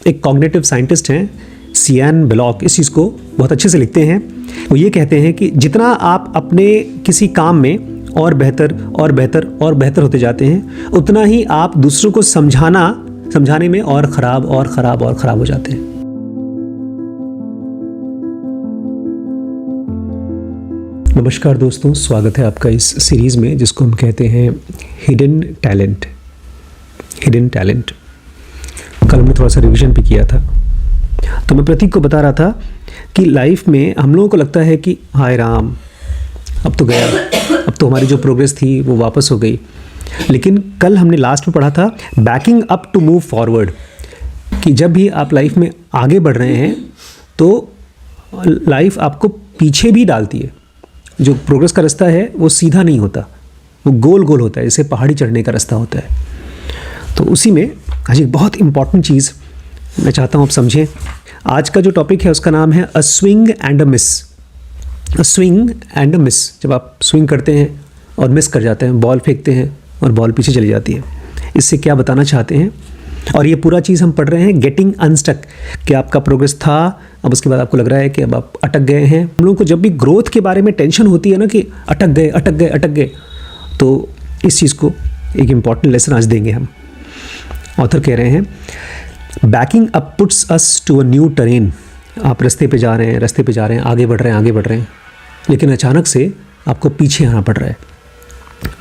एक cognitive scientist हैं सियान बेलॉक, इस चीज़ को बहुत अच्छे से लिखते हैं। वो ये कहते हैं कि जितना आप अपने किसी काम में और बेहतर और बेहतर और बेहतर होते जाते हैं, उतना ही आप दूसरों को समझाने में और ख़राब और ख़राब और ख़राब हो जाते हैं। नमस्कार दोस्तों, स्वागत है आपका इस सीरीज़ में जिसको हम कहते हैं हिडन टैलेंट। कल हमने थोड़ा सा रिवीजन भी किया था। तो मैं प्रतीक को बता रहा था कि लाइफ में हम लोगों को लगता है कि हाय राम, अब तो गया, अब तो हमारी जो प्रोग्रेस थी वो वापस हो गई। लेकिन कल हमने लास्ट में पढ़ा था backing up to move forward, कि जब भी आप लाइफ में आगे बढ़ रहे हैं तो लाइफ आपको पीछे भी डालती है। जो प्रोग्रेस का रास्ता है वो सीधा नहीं होता, वो गोल गोल होता है, जैसे पहाड़ी चढ़ने का रास्ता होता है। तो उसी में आज एक बहुत इंपॉर्टेंट चीज़ मैं चाहता हूँ आप समझें। आज का जो टॉपिक है उसका नाम है अ swing and a miss. A swing and a miss, जब आप स्विंग करते हैं और मिस कर जाते हैं, बॉल फेंकते हैं और बॉल पीछे चली जाती है। इससे क्या बताना चाहते हैं, और ये पूरा चीज़ हम पढ़ रहे हैं गेटिंग अनस्टक, कि आपका प्रोग्रेस था, अब उसके बाद आपको लग रहा है कि अब आप अटक गए हैं। हम लोगों को जब भी ग्रोथ के बारे में टेंशन होती है ना कि अटक गए, तो इस चीज़ को एक इम्पॉर्टेंट लेसन आज देंगे हम। ऑथर कह रहे हैं backing up puts us to a new terrain. आप रास्ते पे जा रहे हैं, आगे बढ़ रहे हैं, लेकिन अचानक से आपको पीछे आना पड़ रहा है।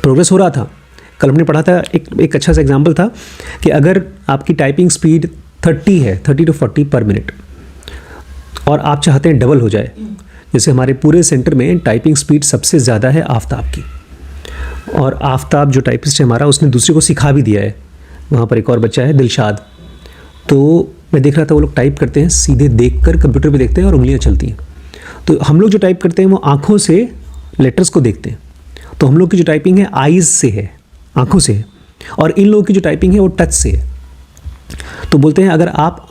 प्रोग्रेस हो रहा था, कल हमने पढ़ा था, एक अच्छा सा एग्जाम्पल था कि अगर आपकी टाइपिंग स्पीड 30 to 40 पर मिनट और आप चाहते हैं डबल हो जाए, जैसे हमारे पूरे सेंटर में टाइपिंग स्पीड सबसे ज़्यादा है आफ्ताब की, और आफ्ताब जो टाइपिस्ट है हमारा, उसने दूसरे को सिखा भी दिया है। वहाँ पर एक और बच्चा है दिलशाद, तो मैं देख रहा था वो लोग टाइप करते हैं, सीधे देखकर कंप्यूटर पे देखते हैं और उंगलियाँ चलती हैं। तो हम लोग जो टाइप करते हैं वो आँखों से लेटर्स को देखते हैं। तो हम लोग की जो टाइपिंग है आइज़ से है, आँखों से है, और इन लोगों की जो टाइपिंग है वो टच से है। तो बोलते हैं अगर आप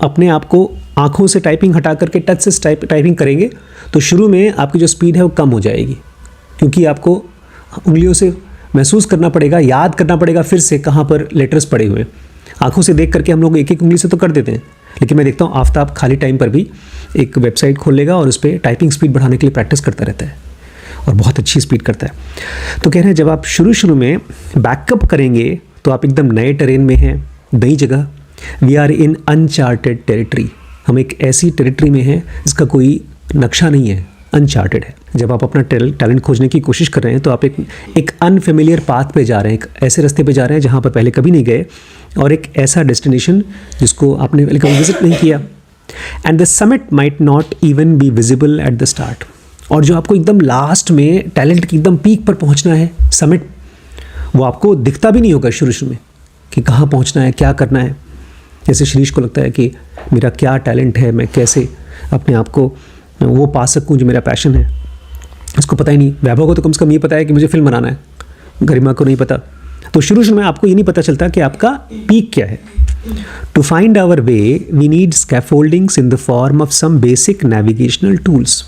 अपने आप को आँखों से टाइपिंग हटा करके टच से टाइपिंग करेंगे तो शुरू में आपकी जो स्पीड है वो कम हो जाएगी, क्योंकि आपको उंगलियों से महसूस करना पड़ेगा, याद करना पड़ेगा फिर से कहाँ पर लेटर्स पड़े हुए हैं। आँखों से देख करके हम लोग एक एक उंगली से तो कर देते हैं, लेकिन मैं देखता हूँ आफ्ताब खाली टाइम पर भी एक वेबसाइट खोल लेगा और उस पर टाइपिंग स्पीड बढ़ाने के लिए प्रैक्टिस करता रहता है और बहुत अच्छी स्पीड करता है। तो कह रहे हैं जब आप शुरू में बैकअप करेंगे तो आप एकदम नए टेरेन में हैं, नई जगह। We are in uncharted territory, हम एक ऐसी टेरिटरी में हैं जिसका कोई नक्शा नहीं है, अनचार्टेड है। जब आप अपना टैलेंट खोजने की कोशिश कर रहे हैं तो आप एक अनफेमिलियर पाथ पे जा रहे हैं, एक ऐसे रास्ते पे जा रहे हैं जहाँ पर पहले कभी नहीं गए, और एक ऐसा डेस्टिनेशन जिसको आपने पहले कभी विजिट नहीं किया। And the summit might not even be visible at the start, और जो आपको एकदम लास्ट में टैलेंट की एकदम पीक पर पहुंचना है, समिट, वो आपको दिखता भी नहीं होगा शुरू में कि कहाँ पहुंचना है, क्या करना है। जैसे शिरीष को लगता है कि मेरा क्या टैलेंट है, मैं कैसे अपने आप को वो पा सकूं जो मेरा पैशन है। इसको पता ही नहीं। वैभव को तो कम से कम ये पता है कि मुझे फिल्म बनाना है, गरिमा को नहीं पता। तो शुरू में आपको ये नहीं पता चलता कि आपका पीक क्या है। To find our way we need scaffoldings in the form of some basic navigational tools.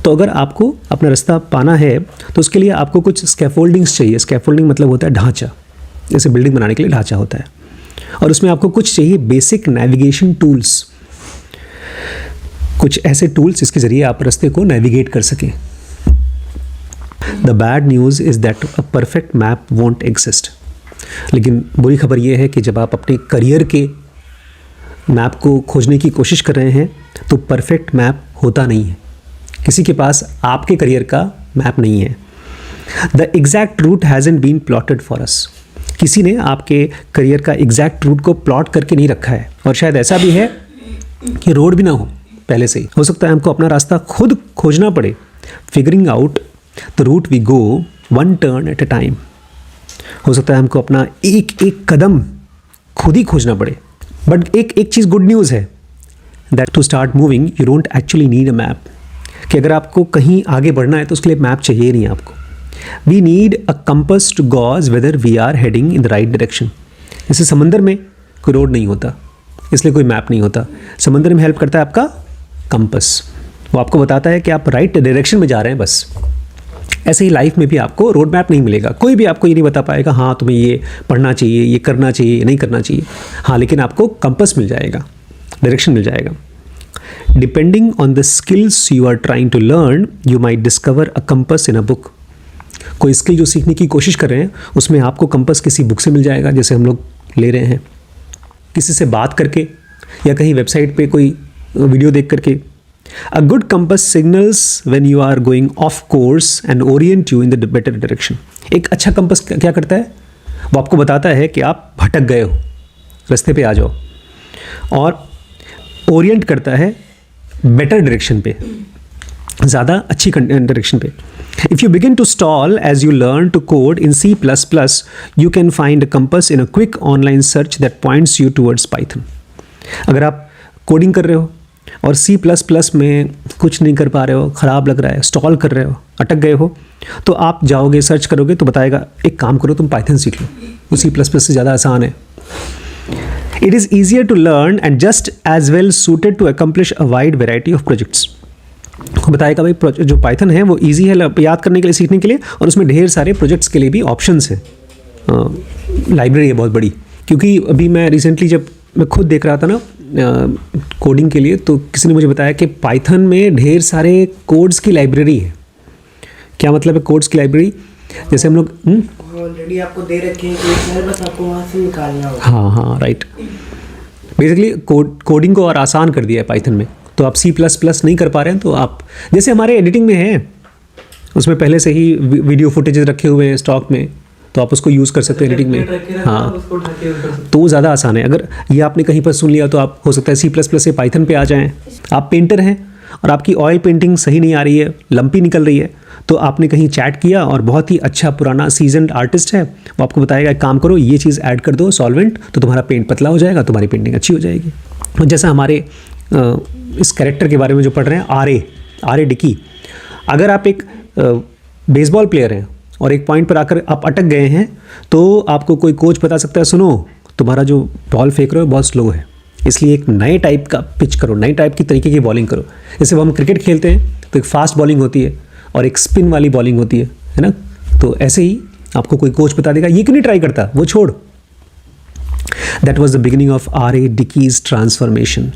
तो अगर आपको अपना रास्ता पाना है तो उसके लिए आपको कुछ स्कैफोल्डिंग्स चाहिए। स्कैफोल्डिंग मतलब होता है ढांचा, जैसे बिल्डिंग बनाने के लिए ढांचा होता है, और उसमें आपको कुछ चाहिए बेसिक नेविगेशन टूल्स, कुछ ऐसे टूल्स जिसके जरिए आप रास्ते को नेविगेट कर सकें। The bad news is that a perfect map won't exist. लेकिन बुरी खबर यह है कि जब आप अपने करियर के मैप को खोजने की कोशिश कर रहे हैं तो परफेक्ट मैप होता नहीं है। किसी के पास आपके करियर का मैप नहीं है। The exact route hasn't been plotted for us. किसी ने आपके करियर का एग्जैक्ट रूट को प्लॉट करके नहीं रखा है, और शायद ऐसा भी है कि रोड भी ना हो पहले से ही। हो सकता है हमको अपना रास्ता खुद खोजना पड़े। Figuring out the route we go one turn at a time. हो सकता है हमको अपना एक एक कदम खुद ही खोजना पड़े। बट एक चीज़ गुड न्यूज़ है, that to start moving you don't actually need a map. कि अगर आपको कहीं आगे बढ़ना है तो उसके लिए मैप चाहिए नहीं आपको। We need a compass to gauge whether we are heading in the right direction. जैसे समंदर में कोई रोड नहीं होता, इसलिए कोई मैप नहीं होता। समंदर में हेल्प करता है आपका कंपस, वो आपको बताता है कि आप राइट डायरेक्शन में जा रहे हैं बस। ऐसे ही लाइफ में भी आपको रोड मैप नहीं मिलेगा, कोई भी आपको ये नहीं बता पाएगा हाँ तुम्हें ये पढ़ना चाहिए, ये करना चाहिए, ये नहीं करना चाहिए। हाँ, लेकिन आपको कंपस मिल जाएगा। डायरेक्शन मिल जाएगा। Depending on the skills you are trying to learn, you might discover a compass in a book. कोई स्किल जो सीखने की कोशिश कर रहे हैं उसमें आपको कंपस किसी बुक से मिल जाएगा, जैसे हम लोग ले रहे हैं, किसी से बात करके या कहीं वेबसाइट पे कोई वीडियो देख करके। A good compass signals when you are going off course and orient you in the better direction. एक अच्छा कंपस क्या करता है, वो आपको बताता है कि आप भटक गए हो, रास्ते पे आ जाओ, और ओरिएंट करता है बेटर डायरेक्शन पे, ज़्यादा अच्छी डायरेक्शन पे। If you begin to stall as you learn to code in C++, you can find a compass in a quick online search that points you towards Python. अगर आप coding कर रहे हो और C++ में कुछ नहीं कर पा रहे हो, ख़राब लग रहा है, स्टॉल कर रहे हो, अटक गए हो, तो आप जाओगे, सर्च करोगे तो बताएगा एक काम करो, तुम Python सीख लो, वो C++ से ज़्यादा आसान है। It is easier to learn and just as well suited to accomplish a wide variety of projects. बताएगा भाई जो पाइथन है वो इजी है याद करने के लिए, सीखने के लिए, और उसमें ढेर सारे प्रोजेक्ट्स के लिए भी ऑप्शंस हैं। लाइब्रेरी है बहुत बड़ी, क्योंकि अभी मैं रिसेंटली जब मैं खुद देख रहा था ना कोडिंग के लिए, तो किसी ने मुझे बताया कि पाइथन में ढेर सारे कोड्स की लाइब्रेरी है। क्या मतलब है कोड्स की लाइब्रेरी? जैसे हम लोग ऑलरेडी आपको दे रखे हैं, बस आपको वहाँ से निकालना होगा। हाँ राइट। बेसिकली कोडिंग को और आसान कर दिया है पाइथन में। तो आप C++ नहीं कर पा रहे हैं तो आप, जैसे हमारे एडिटिंग में है, उसमें पहले से ही वीडियो फुटेजेस रखे हुए हैं स्टॉक में, तो आप उसको यूज़ कर सकते हैं एडिटिंग में। हाँ, तो वो ज़्यादा आसान है। अगर ये आपने कहीं पर सुन लिया तो आप हो सकता है C++ से पाइथन पे आ जाएं। आप पेंटर हैं और आपकी ऑयल पेंटिंग सही नहीं आ रही है, लंपी निकल रही है, तो आपने कहीं चैट किया और बहुत ही अच्छा पुराना सीजन्ड आर्टिस्ट है, वो आपको बताएगा एक काम करो, ये चीज़ ऐड कर दो सॉल्वेंट, तो तुम्हारा पेंट पतला हो जाएगा, तुम्हारी पेंटिंग अच्छी हो जाएगी। और जैसा हमारे इस कैरेक्टर के बारे में जो पढ़ रहे हैं, आर ए डिकी, अगर आप एक बेसबॉल प्लेयर हैं और एक पॉइंट पर आकर आप अटक गए हैं, तो आपको कोई कोच बता सकता है, सुनो तुम्हारा जो बॉल फेंक रहे हो बहुत स्लो है, इसलिए एक नए टाइप का पिच करो, नए टाइप की तरीके की बॉलिंग करो। जैसे हम क्रिकेट खेलते हैं तो एक फास्ट बॉलिंग होती है और एक स्पिन वाली बॉलिंग होती है ना, तो ऐसे ही आपको कोई कोच बता देगा, ये क्यों नहीं ट्राई करता, वो छोड़। That was the beginning of R A Dickey's transformation.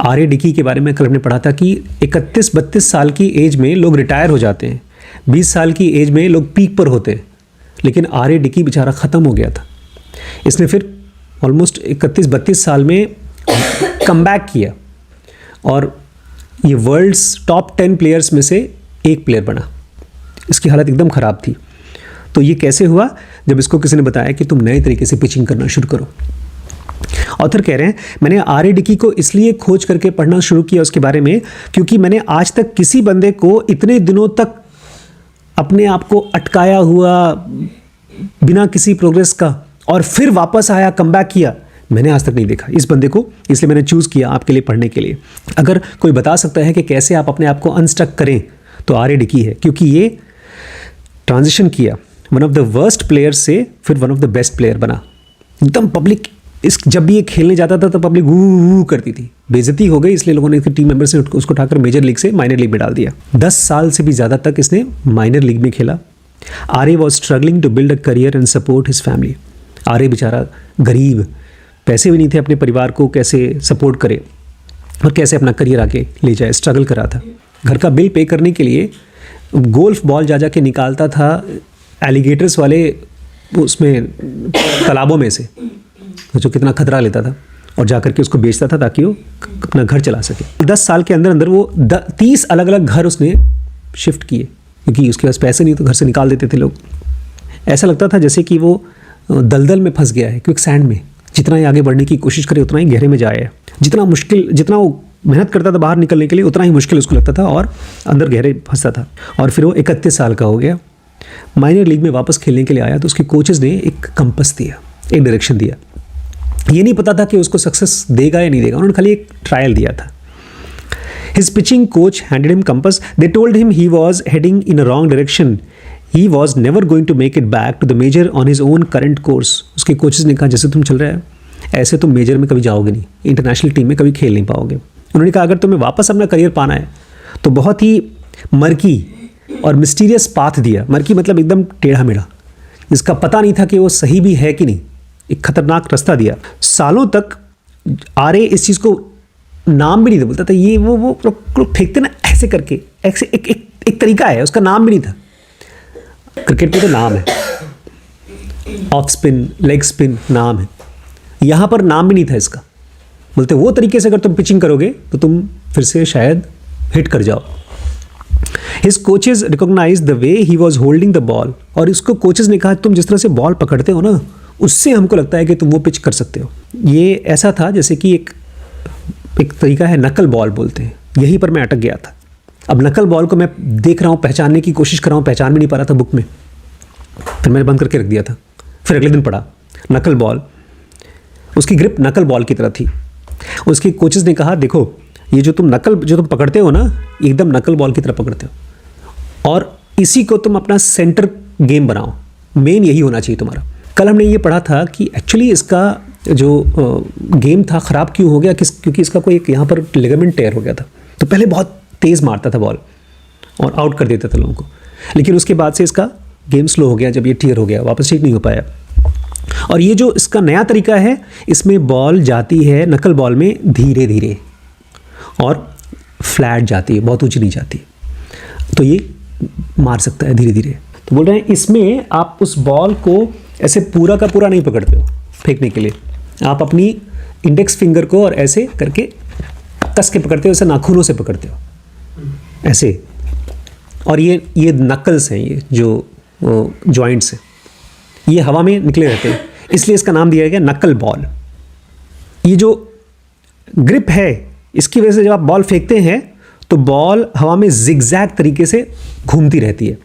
R A Dickey के बारे में कल हमने पढ़ा था कि 31-32 साल की एज में लोग रिटायर हो जाते हैं, 20 साल की एज में लोग पीक पर होते हैं, लेकिन आर ए डिकी बेचारा ख़त्म हो गया था। इसने फिर ऑलमोस्ट 31-32 साल में कमबैक किया और ये वर्ल्ड्स टॉप 10 प्लेयर्स में से एक प्लेयर बना। इसकी हालत एकदम ख़राब थी। तो ये कैसे हुआ? जब इसको किसी ने बताया कि तुम नए तरीके से पिचिंग करना शुरू करो। ऑथर कह रहे हैं, मैंने आर ए डिकी को इसलिए खोज करके पढ़ना शुरू किया उसके बारे में, क्योंकि मैंने आज तक किसी बंदे को इतने दिनों तक अपने आप को अटकाया हुआ बिना किसी प्रोग्रेस का और फिर वापस आया, कमबैक किया, मैंने आज तक नहीं देखा इस बंदे को। इसलिए मैंने चूज़ किया आपके लिए पढ़ने के लिए। अगर कोई बता सकता है कि कैसे आप अपने आप को अनस्टक करें तो आर ए डिकी है, क्योंकि ये ट्रांजिशन किया one of the worst player से फिर one of the best player बना। एकदम पब्लिक जब भी ये खेलने जाता था तो पब्लिक वू करती थी, बेइज्जती हो गई, इसलिए लोगों ने टीम मेंबर्स ने उसको उठाकर मेजर लीग से माइनर लीग में डाल दिया। 10 साल से भी ज़्यादा तक इसने माइनर लीग में खेला। R A was struggling to build a career and support his family. R A बेचारा गरीब, पैसे भी नहीं थे, अपने परिवार को कैसे सपोर्ट करे और कैसे अपना करियर आगे ले जाए, स्ट्रगल कर रहा था। घर का बिल पे करने के लिए गोल्फ बॉल जा के निकालता था एलिगेटर्स वाले उसमें तालाबों में से, जो कितना खतरा लेता था, और जाकर के उसको बेचता था ताकि वो अपना घर चला सके। 10 साल के अंदर अंदर वो 30 अलग अलग घर उसने शिफ्ट किए, क्योंकि उसके पास पैसे नहीं तो घर से निकाल देते थे लोग। ऐसा लगता था जैसे कि वो दलदल में फंस गया है, क्विक सैंड में। जितना ही आगे बढ़ने की कोशिश करे उतना ही गहरे में जाए। जितना वो मेहनत करता था बाहर निकलने के लिए, उतना ही मुश्किल उसको लगता था और अंदर गहरे फंसता था। और फिर वो 31 साल का हो गया, माइनर लीग में वापस खेलने के लिए आया, तो उसके कोचेज़ ने एक कंपस दिया, एक डायरेक्शन दिया। ये नहीं पता था कि उसको सक्सेस देगा या नहीं देगा, उन्होंने खाली एक ट्रायल दिया था। His pitching coach handed him compass. They told him he was heading in a wrong direction. He was never going to make it back to the major on his own current course. उसके coaches ने कहा, जैसे तुम चल रहे हैं ऐसे तुम मेजर में कभी जाओगे नहीं, इंटरनेशनल टीम में कभी खेल नहीं पाओगे। उन्होंने कहा अगर तुम्हें वापस अपना करियर पाना है तो बहुत ही मर्की और मिस्टीरियस पाथ दिया। मर्की मतलब एकदम टेढ़ा मेढ़ा, जिसका पता नहीं था कि वो सही भी है कि नहीं, एक खतरनाक रास्ता दिया। सालों तक आर ए इस चीज़ को नाम भी नहीं था, बोलता था ये वो फेंकते ना ऐसे करके, ऐसे एक तरीका है, उसका नाम भी नहीं था। क्रिकेट में तो नाम है, ऑफ स्पिन, लेग स्पिन नाम है, यहाँ पर नाम भी नहीं था इसका। बोलते वो तरीके से अगर तुम पिचिंग करोगे तो तुम फिर से शायद हिट कर जाओ। His coaches recognise the way he was holding the ball, और इसको कोचेज ने कहा तुम जिस तरह से बॉल पकड़ते हो ना, उससे हमको लगता है कि तुम वो पिच कर सकते हो। ये ऐसा था जैसे कि एक तरीका है, नकल बॉल बोलते हैं, यहीं पर मैं अटक गया था। अब नकल बॉल को मैं देख रहा हूँ, पहचानने की कोशिश कर रहा हूँ, पहचान भी नहीं पा रहा था बुक में, फिर मैंने बंद करके रख दिया था। फिर अगले दिन पढ़ा नकल बॉल, उसकी ग्रिप नकल बॉल की तरह थी। उसके कोचेस ने कहा देखो ये जो तुम पकड़ते हो ना, एकदम नकल बॉल की तरह पकड़ते हो, और इसी को तुम अपना सेंटर गेम बनाओ, मेन यही होना चाहिए तुम्हारा। कल हमने ये पढ़ा था कि एक्चुअली इसका जो गेम था ख़राब क्यों हो गया, क्योंकि इसका कोई एक यहाँ पर लिगामेंट टेयर हो गया था। तो पहले बहुत तेज़ मारता था बॉल और आउट कर देता था लोगों को, लेकिन उसके बाद से इसका गेम स्लो हो गया, जब ये टीयर हो गया वापस ठीक नहीं हो पाया। और ये जो इसका नया तरीका है, इसमें बॉल जाती है नकल बॉल में धीरे धीरे और फ्लैट जाती है, बहुत ऊंची नहीं जाती, तो ये मार सकता है धीरे धीरे। तो बोल रहे हैं इसमें आप उस बॉल को ऐसे पूरा का पूरा नहीं पकड़ते हो फेंकने के लिए, आप अपनी इंडेक्स फिंगर को और ऐसे करके कस के पकड़ते हो, ऐसे नाखूनों से पकड़ते हो ऐसे। और ये नकल्स हैं, ये जो जॉइंट्स हैं, ये हवा में निकले रहते हैं, इसलिए इसका नाम दिया गया नकल बॉल। ये जो ग्रिप है, इसकी वजह से जब आप बॉल फेंकते हैं तो बॉल हवा में जिगजैग तरीके से घूमती रहती है,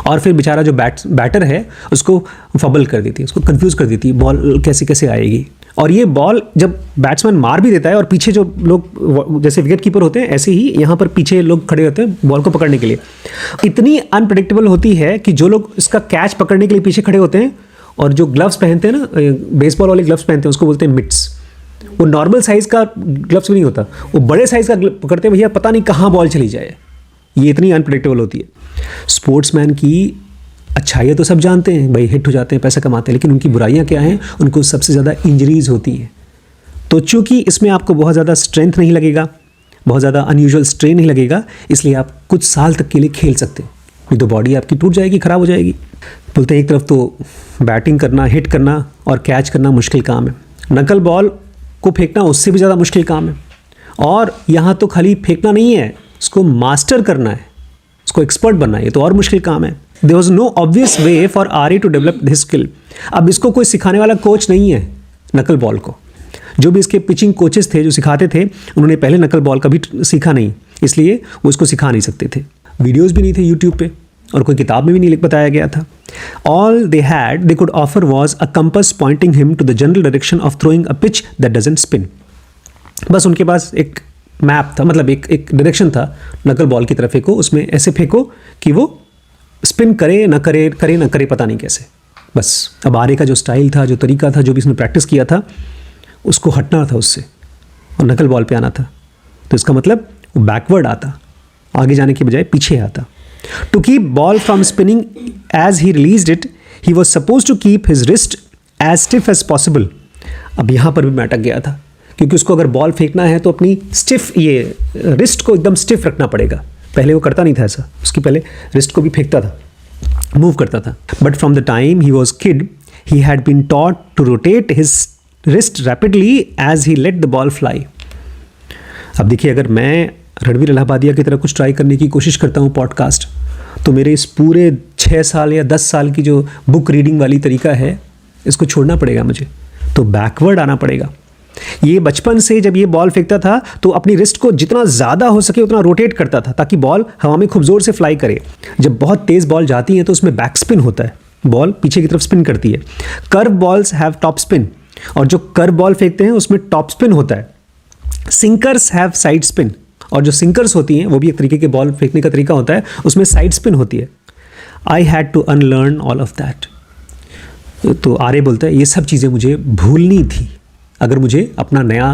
और फिर बेचारा जो बैटर है उसको फबल कर देती है, उसको कंफ्यूज कर देती है, बॉल कैसे कैसे आएगी। और ये बॉल जब बैट्समैन मार भी देता है, और पीछे जो लोग जैसे विकेट कीपर होते हैं, ऐसे ही यहाँ पर पीछे लोग खड़े होते हैं बॉल को पकड़ने के लिए, इतनी अनप्रेडिक्टेबल होती है कि जो लोग इसका कैच पकड़ने के लिए पीछे खड़े होते हैं और जो ग्लव्स पहनते हैं ना, बेसबॉल वाले ग्लव्स पहनते हैं, उसको बोलते हैं मिट्स। वो नॉर्मल साइज़ का ग्लव्स भी नहीं होता, वो बड़े साइज़ का पकड़ते हैं, भैया पता नहीं कहाँ बॉल चली जाए, ये इतनी अनप्रेडिक्टेबल होती है। स्पोर्ट्समैन की अच्छाइयाँ तो सब जानते हैं, भाई हिट हो जाते हैं, पैसा कमाते हैं, लेकिन उनकी बुराइयाँ क्या हैं, उनको सबसे ज़्यादा इंजरीज होती हैं। तो चूँकि इसमें आपको बहुत ज़्यादा स्ट्रेंथ नहीं लगेगा, बहुत ज़्यादा अनयूजुअल स्ट्रेन नहीं लगेगा, इसलिए आप कुछ साल तक के लिए खेल सकते हो, नहीं तो बॉडी आपकी टूट जाएगी, ख़राब हो जाएगी। बोलते हैं एक तरफ तो बैटिंग करना, हिट करना और कैच करना मुश्किल काम है, नकल बॉल को फेंकना उससे भी ज़्यादा मुश्किल काम है। और यहाँ तो खाली फेंकना नहीं है, उसको मास्टर करना है, उसको एक्सपर्ट बनना है, ये तो और मुश्किल काम है। There was no obvious way for RA to develop this skill. अब इसको कोई सिखाने वाला कोच नहीं है नकल बॉल को। जो भी इसके पिचिंग कोचेस थे जो सिखाते थे, उन्होंने पहले नकल बॉल का भी सीखा नहीं, इसलिए वो इसको सिखा नहीं सकते थे। वीडियोस भी नहीं थे यूट्यूब पे, और कोई किताब में भी नहीं बताया गया था। All they could offer was a compass pointing him to the general direction of throwing a pitch that doesn't spin. बस उनके पास एक मैप था, मतलब एक डायरेक्शन था, नकल बॉल की तरफ फेंको, उसमें ऐसे फेंको कि वो स्पिन करे ना करे पता नहीं कैसे। बस अब आरे का जो स्टाइल था, जो तरीका था, जो भी इसने प्रैक्टिस किया था, उसको हटना था उससे और नकल बॉल पे आना था। तो इसका मतलब वो बैकवर्ड आता, आगे जाने के बजाय पीछे आता। To keep ball from spinning as he released it, he was suppose to keep his wrist as stiff as possible. अब यहाँ पर भी मैं अटक गया था, क्योंकि उसको अगर बॉल फेंकना है तो अपनी स्टिफ, ये रिस्ट को एकदम स्टिफ रखना पड़ेगा। पहले वो करता नहीं था ऐसा, उसकी पहले रिस्ट को भी फेंकता था, मूव करता था। But from the time he was kid, he had been taught to rotate his wrist rapidly as he let the ball fly. अब देखिए, अगर मैं रणवीर इलाहाबादिया की तरह कुछ ट्राई करने की कोशिश करता हूँ पॉडकास्ट, तो मेरे इस पूरे 6 साल या 10 साल की जो बुक रीडिंग वाली तरीका है, इसको छोड़ना पड़ेगा मुझे, तो बैकवर्ड आना पड़ेगा। ये बचपन से जब ये बॉल फेंकता था तो अपनी रिस्ट को जितना ज़्यादा हो सके उतना रोटेट करता था, ताकि बॉल हवा में खूब ज़ोर से फ्लाई करे। जब बहुत तेज़ बॉल जाती है तो उसमें बैक स्पिन होता है, बॉल पीछे की तरफ स्पिन करती है। Curve balls have top spin, और जो कर्व बॉल फेंकते हैं उसमें टॉप स्पिन होता है। सिंकर्स हैव साइड स्पिन, और जो सिंकर्स होती हैं वो भी एक तरीके के बॉल फेंकने का तरीका होता है, उसमें साइड स्पिन होती है। I had to unlearn all of that. तो आर्य बोलता है ये सब चीज़ें मुझे भूलनी थी अगर मुझे अपना नया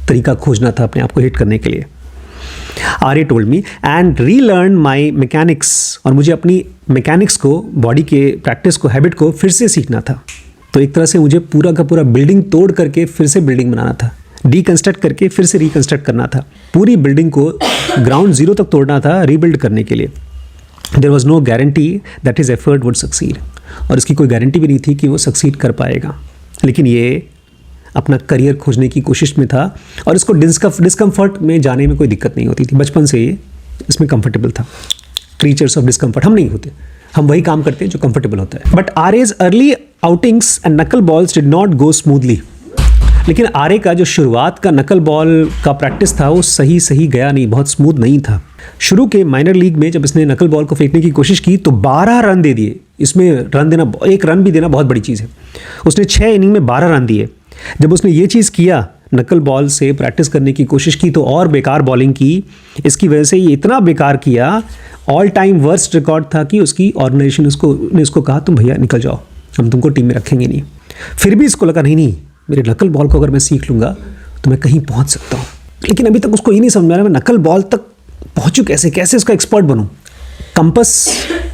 तरीका खोजना था अपने आप को हिट करने के लिए। R A told me and relearn my mechanics, और मुझे अपनी मैकेनिक्स को, बॉडी के प्रैक्टिस को, हैबिट को फिर से सीखना था। तो एक तरह से मुझे पूरा का पूरा बिल्डिंग तोड़ करके फिर से बिल्डिंग बनाना था, डीकंस्ट्रक्ट करके फिर से रिकंस्ट्रक्ट करना था, पूरी बिल्डिंग को ग्राउंड जीरो तक तोड़ना था रीबिल्ड करने के लिए। There was no guarantee that his effort would succeed, और इसकी कोई गारंटी भी नहीं थी कि वो सक्सीड कर पाएगा। लेकिन ये अपना करियर खोजने की कोशिश में था, और इसको डिस्कम्फर्ट में जाने में कोई दिक्कत नहीं होती थी। बचपन से ये इसमें कंफर्टेबल था। क्रीचर्स ऑफ डिस्कम्फर्ट हम नहीं होते, हम वही काम करते हैं जो कंफर्टेबल होता है। बट आरएज अर्ली आउटिंग्स एंड नकल balls did not go smoothly. लेकिन आर्य का जो शुरुआत का नकल बॉल का प्रैक्टिस था वो सही गया नहीं, बहुत स्मूथ नहीं था। शुरू के माइनर लीग में जब इसने नकल बॉल को फेंकने की कोशिश की तो 12 रन दे दिए। इसमें रन देना, एक रन भी देना बहुत बड़ी चीज़ है। उसने 6 इनिंग में 12 रन दिए। जब उसने ये चीज़ किया, नकल बॉल से प्रैक्टिस करने की कोशिश की, तो और बेकार बॉलिंग की। इसकी वजह से ये इतना बेकार किया, ऑल टाइम वर्स्ट रिकॉर्ड था कि उसकी ऑर्गेनाइजेशन ने उसको कहा तुम भैया निकल जाओ, हम तुमको टीम में रखेंगे नहीं। फिर भी इसको लगा नहीं, मेरे नकल बॉल को अगर मैं सीख लूँगा तो मैं कहीं पहुँच सकता हूँ। लेकिन अभी तक उसको ये नहीं समझ में आ रहा मैं नकल बॉल तक पहुँचूँ कैसे उसका एक्सपर्ट बनूँ। कंपस,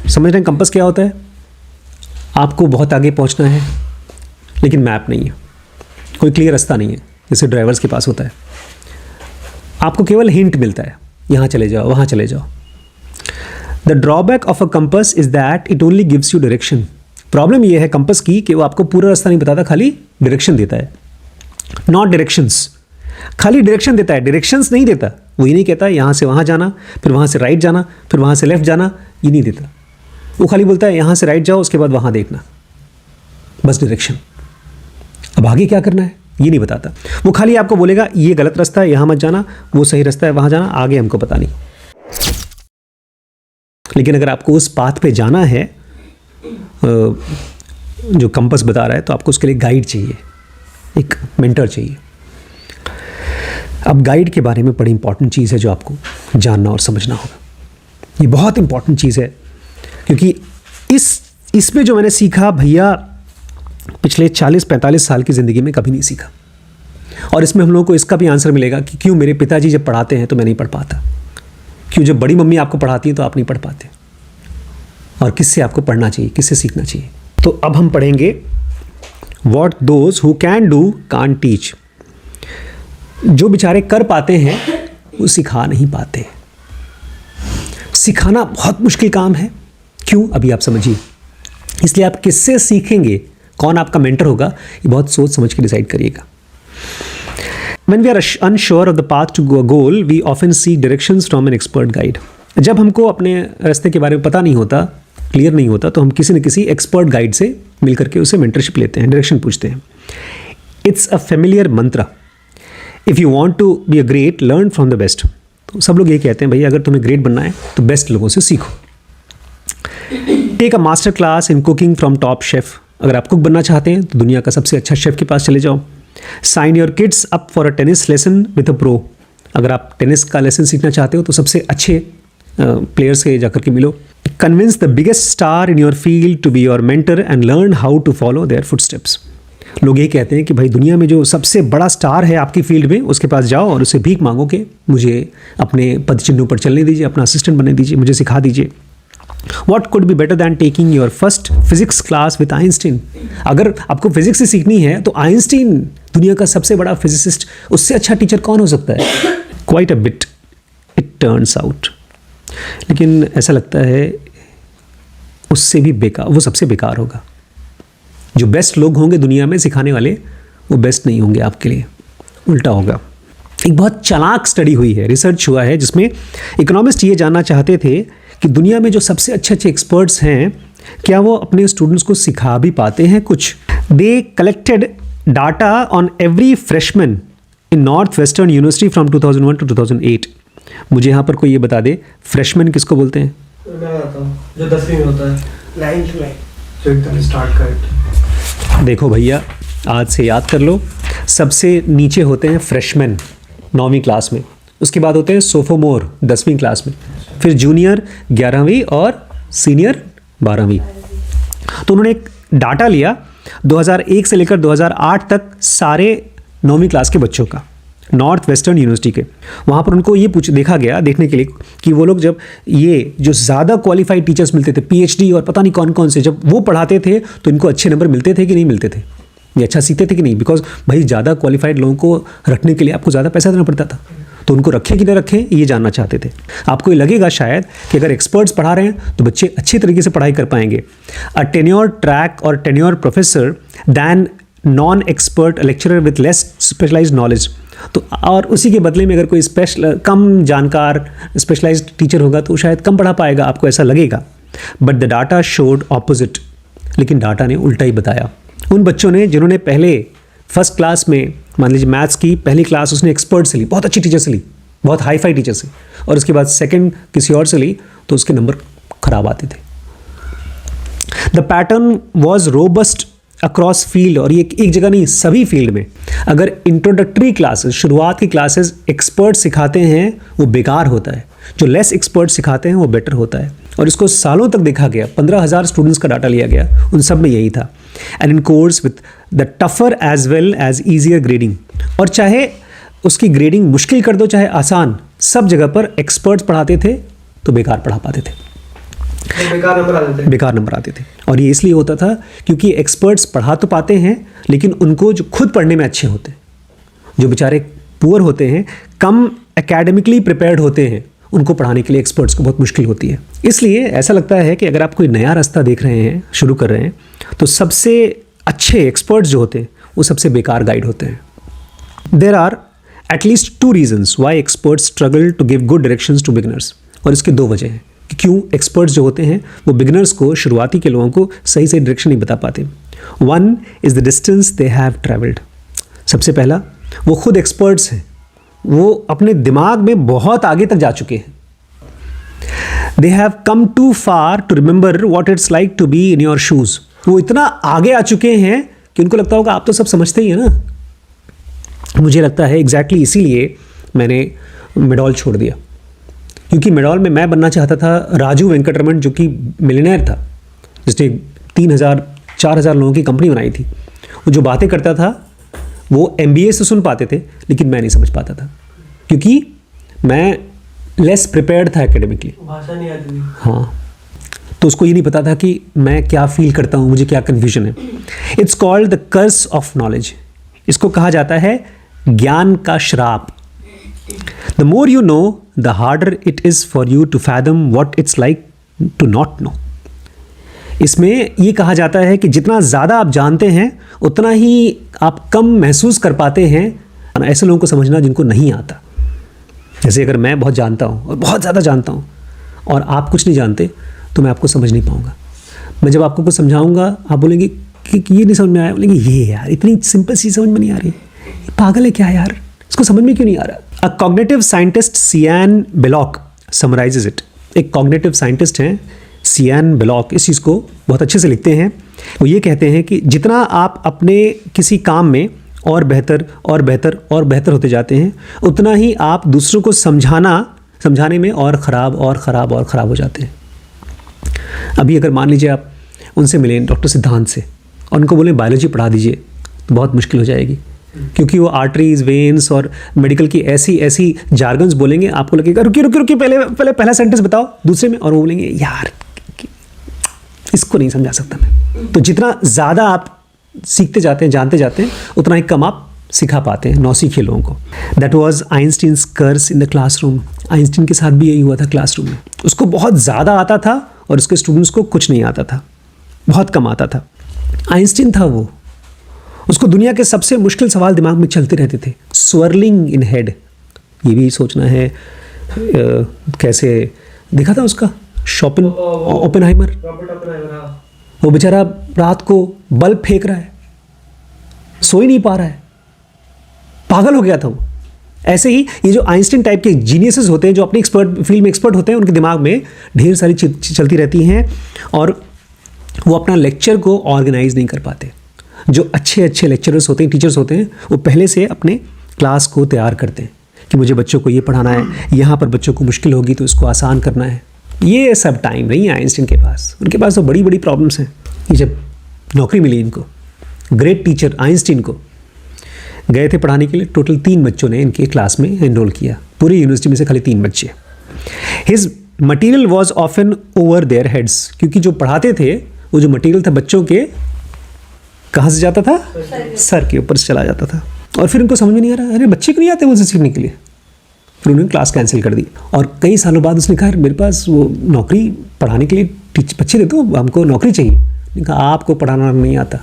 समझ रहे हैं कंपस क्या होता है? आपको बहुत आगे पहुँचना है लेकिन मैप नहीं है, कोई क्लियर रास्ता नहीं है, जैसे ड्राइवर्स के पास होता है। आपको केवल हिंट मिलता है, यहाँ चले जाओ, वहाँ चले जाओ। The drawback of a compass is that it only gives you direction. Problem यह है कंपस की कि वो आपको पूरा रास्ता नहीं बताता, खाली डायरेक्शन देता है। नॉट डायरेक्शंस, खाली डायरेक्शन देता है, डायरेक्शंस नहीं देता। वो ये नहीं कहता यहाँ से वहाँ जाना, फिर वहाँ से राइट जाना, फिर वहाँ से लेफ्ट जाना, ये नहीं देता। वो खाली बोलता है यहाँ से राइट जाओ, उसके बाद वहाँ देखना, बस डायरेक्शन। अब आगे क्या करना है ये नहीं बताता। वो खाली आपको बोलेगा ये गलत रास्ता है, यहाँ मत जाना, वो सही रास्ता है, वहाँ जाना, आगे हमको पता नहीं। लेकिन अगर आपको उस पाथ पे जाना है जो कंपस बता रहा है, तो आपको उसके लिए गाइड चाहिए, एक मेंटर चाहिए। अब गाइड के बारे में बड़ी इंपॉर्टेंट चीज़ है जो आपको जानना और समझना होगा। ये बहुत इंपॉर्टेंट चीज़ है क्योंकि इसमें जो मैंने सीखा भैया पिछले 40-45 साल की ज़िंदगी में कभी नहीं सीखा। और इसमें हम लोगों को इसका भी आंसर मिलेगा कि क्यों मेरे पिताजी जब पढ़ाते हैं तो मैं नहीं पढ़ पाता, क्यों जब बड़ी मम्मी आपको पढ़ाती है तो आप नहीं पढ़ पाते, और किससे आपको पढ़ना चाहिए, किससे सीखना चाहिए। तो अब हम पढ़ेंगे what those who can do can't teach. जो बेचारे कर पाते हैं वो सिखा नहीं पाते। सिखाना बहुत मुश्किल काम है। क्यों, अभी आप समझिए। इसलिए आप किससे सीखेंगे, कौन आपका मेंटर होगा, ये बहुत सोच समझ के डिसाइड करिएगा। When we are unsure of the path to a goal, we often seek directions from an expert guide. जब हमको अपने रास्ते के बारे में पता नहीं होता, क्लियर नहीं होता, तो हम किसी न किसी एक्सपर्ट गाइड से मिल करके उसे मेंटरशिप लेते हैं, डायरेक्शन पूछते हैं। It's a familiar mantra, if you want to be a great learn from the best. तो सब लोग ये कहते हैं भाई अगर तुम्हें ग्रेट बनना है तो बेस्ट लोगों से सीखो। Take a master class in cooking from top chef. अगर आप कुक बनना चाहते हैं तो दुनिया का सबसे अच्छा शेफ के पास चले जाओ। Sign your kids up for a tennis lesson with a pro. अगर आप टेनिस का लेसन सीखना चाहते हो तो सबसे अच्छे प्लेयर से जाकर के मिलो। Convince the biggest star in your field to be your mentor and learn how to follow their footsteps. लोग ये कहते हैं कि भाई दुनिया में जो सबसे बड़ा स्टार है आपकी फील्ड में, उसके पास जाओ और उससे भीख मांगो कि मुझे अपने पद चिन्हों पर चलने दीजिए, अपना असिस्टेंट बनने दीजिए, मुझे सिखा दीजिए। What could be better than taking your first physics class with Einstein? अगर आपको फिजिक्स से सीखनी है तो आइंस्टीन दुनिया का सबसे बड़ा फिजिसिस्ट, उससे अच्छा टीचर कौन हो सकता है? Quite a bit it turns out. लेकिन ऐसा लगता है उससे भी बेकार, वो सबसे बेकार होगा। जो बेस्ट लोग होंगे दुनिया में सिखाने वाले, वो बेस्ट नहीं होंगे आपके लिए, उल्टा होगा। एक बहुत चालाक स्टडी हुई है, रिसर्च हुआ है, जिसमें इकोनॉमिस्ट ये जानना चाहते थे कि दुनिया में जो सबसे अच्छे एक्सपर्ट्स हैं क्या वो अपने स्टूडेंट्स को सिखा भी पाते हैं कुछ। They collected data on every freshman in Northwestern University from 2001 to 2008। मुझे यहाँ पर कोई ये बता दे फ्रेशमैन किसको बोलते हैं? मैं आता हूँ, जो 10वीं में होता है, 9th में जो एकदम स्टार्ट करते। देखो भैया आज से याद कर लो, सबसे नीचे होते हैं फ्रेशमैन 9वीं क्लास में, उसके बाद होते हैं सोफोमोर 10वीं क्लास में, फिर जूनियर 11वीं और सीनियर 12वीं। तो उन्होंने एक डाटा लिया 2001 से लेकर 2008 तक सारे 9वीं क्लास के बच्चों का, नॉर्थ वेस्टर्न यूनिवर्सिटी के। वहाँ पर उनको ये देखा गया देखने के लिए कि वो लोग जब ये जो ज़्यादा क्वालिफाइड टीचर्स मिलते थे, PhD और पता नहीं कौन कौन से, जब वो पढ़ाते थे तो इनको अच्छे नंबर मिलते थे कि नहीं मिलते थे। ये अच्छा सीखते थे कि नहीं, बिकॉज भाई ज़्यादा क्वालिफाइड लोगों को रखने के लिए आपको ज़्यादा पैसा देना पड़ता था, तो उनको रखें कि नहीं रखें ये जानना चाहते थे। आपको ये लगेगा शायद कि अगर एक्सपर्ट्स पढ़ा रहे हैं तो बच्चे अच्छी तरीके से पढ़ाई कर पाएंगे। अ टेन्योर ट्रैक और tenure professor than non expert lecturer with less specialised knowledge. तो और उसी के बदले में अगर कोई कम जानकार स्पेशलाइज्ड टीचर होगा तो शायद कम पढ़ा पाएगा, आपको ऐसा लगेगा। But the data showed opposite, लेकिन डाटा ने उल्टा ही बताया। उन बच्चों ने जिन्होंने पहले फर्स्ट क्लास में मान लीजिए मैथ्स की पहली क्लास उसने एक्सपर्ट से ली, बहुत अच्छी टीचर से ली, बहुत हाई फाई टीचर से, और उसके बाद सेकंड किसी और से ली तो उसके नंबर खराब आते थे। The pattern was robust across field, और ये एक जगह नहीं, सभी फील्ड में। अगर इंट्रोडक्टरी क्लासेस, शुरुआत की क्लासेस एक्सपर्ट सिखाते हैं वो बेकार होता है, जो लेस एक्सपर्ट सिखाते हैं वो बेटर होता है। और इसको सालों तक देखा गया, 15,000 स्टूडेंट्स का डाटा लिया गया, उन सब में यही था। And in course with the tougher as well as easier grading, और चाहे उसकी ग्रेडिंग मुश्किल कर दो चाहे आसान, सब जगह पर एक्सपर्ट्स पढ़ाते थे तो बेकार पढ़ा पाते थे, बेकार नंबर आते थे। और ये इसलिए होता था क्योंकि एक्सपर्ट्स पढ़ा तो पाते हैं लेकिन उनको जो खुद पढ़ने में अच्छे होते हैं, जो बेचारे पुअर होते हैं, कम एकेडमिकली प्रिपेयर्ड होते हैं, उनको पढ़ाने के लिए एक्सपर्ट्स को बहुत मुश्किल होती है। इसलिए ऐसा लगता है कि अगर आप कोई नया रास्ता देख रहे हैं, शुरू कर रहे हैं, तो सबसे अच्छे एक्सपर्ट्स जो होते हैं वो सबसे बेकार गाइड होते हैं। There are at least 2 reasons why experts struggle to give good directions to beginners, और इसके 2 वजह हैं कि क्यों एक्सपर्ट्स जो होते हैं वो बिगिनर्स को, शुरुआती के लोगों को सही सही डायरेक्शन नहीं बता पाते। 1 is the distance they have travelled. सबसे पहला, वो खुद एक्सपर्ट्स हैं, वो अपने दिमाग में बहुत आगे तक जा चुके हैं। They have come too far to remember what it's like to be in your shoes. वो इतना आगे आ चुके हैं कि उनको लगता होगा आप तो सब समझते ही हैं ना। मुझे लगता है एग्जैक्टली इसीलिए मैंने मेडॉल छोड़ दिया, क्योंकि मेडॉल में मैं बनना चाहता था राजू वेंकटरमण, जो कि मिलियनेयर था, जिसने 3,000-4,000 लोगों की कंपनी बनाई थी। वो जो बातें करता था वो MBA से सुन पाते थे, लेकिन मैं नहीं समझ पाता था क्योंकि मैं लेस प्रिपेयर्ड था एकेडमिकली, भाषा नहीं आती थी। हाँ, तो उसको ये नहीं पता था कि मैं क्या फील करता हूँ, मुझे क्या कन्फ्यूजन है। It's called the curse of knowledge. इसको कहा जाता है ज्ञान का श्राप। The more you know the harder it is for you to fathom what it's like to not know. इसमें ये कहा जाता है कि जितना ज़्यादा आप जानते हैं उतना ही आप कम महसूस कर पाते हैं ऐसे लोगों को समझना जिनको नहीं आता। जैसे अगर मैं बहुत जानता हूँ और बहुत ज़्यादा जानता हूँ और आप कुछ नहीं जानते तो मैं आपको समझ नहीं पाऊँगा। मैं जब आपको कुछ समझाऊँगा आप बोलेंगे कि ये नहीं समझ में आया, बोलेंगे ये यार इतनी सिंपल चीज़ समझ में नहीं आ रही, पागल है क्या यार, इसको समझ में क्यों नहीं आ रहा। अ कॉग्निटिव साइंटिस्ट सियान बेलॉक समराइजेज इट। एक कॉग्निटिव साइंटिस्ट हैं सियान बेलॉक, इस चीज़ को बहुत अच्छे से लिखते हैं। वो ये कहते हैं कि जितना आप अपने किसी काम में और बेहतर और बेहतर और बेहतर होते जाते हैं उतना ही आप दूसरों को समझाने में और ख़राब और ख़राब और ख़राब हो जाते हैं। अभी अगर मान लीजिए आप उनसे मिलें डॉक्टर सिद्धांत से और उनको बोलें बायोलॉजी पढ़ा दीजिए तो बहुत मुश्किल हो जाएगी, क्योंकि वो आर्टरीज वेन्स और मेडिकल की ऐसी जार्गन्स बोलेंगे, आपको लगेगा रुकिए पहले पहला सेंटेंस बताओ दूसरे में, और वो बोलेंगे यार इसको नहीं समझा सकता मैं। तो जितना ज़्यादा आप सीखते जाते हैं जानते जाते हैं उतना ही कम आप सिखा पाते हैं नौसीखे लोगों को। That was Einstein's curse in the classroom. Einstein के साथ भी यही हुआ था क्लासरूम में। उसको बहुत ज़्यादा आता था और उसके स्टूडेंट्स को कुछ नहीं आता था, बहुत कम आता था। आइंस्टीन था वो, उसको दुनिया के सबसे मुश्किल सवाल दिमाग में चलते रहते थे, स्वर्लिंग इन हेड। ये भी सोचना है कैसे देखा था उसका ओपेनहाइमर। वो बेचारा रात को बल्ब फेंक रहा है, सो ही नहीं पा रहा है, पागल हो गया था वो। ऐसे ही ये जो आइंस्टीन टाइप के जीनियसेस होते हैं जो अपनी फील्ड में एक्सपर्ट होते हैं, उनके दिमाग में ढेर सारी चलती रहती हैं और वो अपना लेक्चर को ऑर्गेनाइज नहीं कर पाते। जो अच्छे लेक्चरर्स होते हैं, टीचर्स होते हैं, वो पहले से अपने क्लास को तैयार करते हैं कि मुझे बच्चों को ये पढ़ाना है, यहाँ पर बच्चों को मुश्किल होगी तो इसको आसान करना है। ये सब टाइम नहीं है आइंस्टीन के पास, उनके पास तो बड़ी प्रॉब्लम्स हैं। ये जब नौकरी मिली इनको, ग्रेट टीचर आइंस्टीन को, गए थे पढ़ाने के लिए, टोटल 3 बच्चों ने इनके क्लास में एनरोल किया, पूरी यूनिवर्सिटी में से खाली 3 बच्चे। His material was often over their heads, क्योंकि जो पढ़ाते थे वो जो मटीरियल था बच्चों के कहाँ से जाता था? सर के ऊपर से चला जाता था। और फिर उनको समझ में नहीं आ रहा, अरे बच्चे क्यों नहीं आते मुझसे सीखने के लिए। फिर उन्होंने क्लास कैंसिल कर दी और कई सालों बाद उसने कहा मेरे पास वो नौकरी पढ़ाने के लिए बच्चे दे दो, हमको नौकरी चाहिए। मैंने कहा आपको पढ़ाना नहीं आता।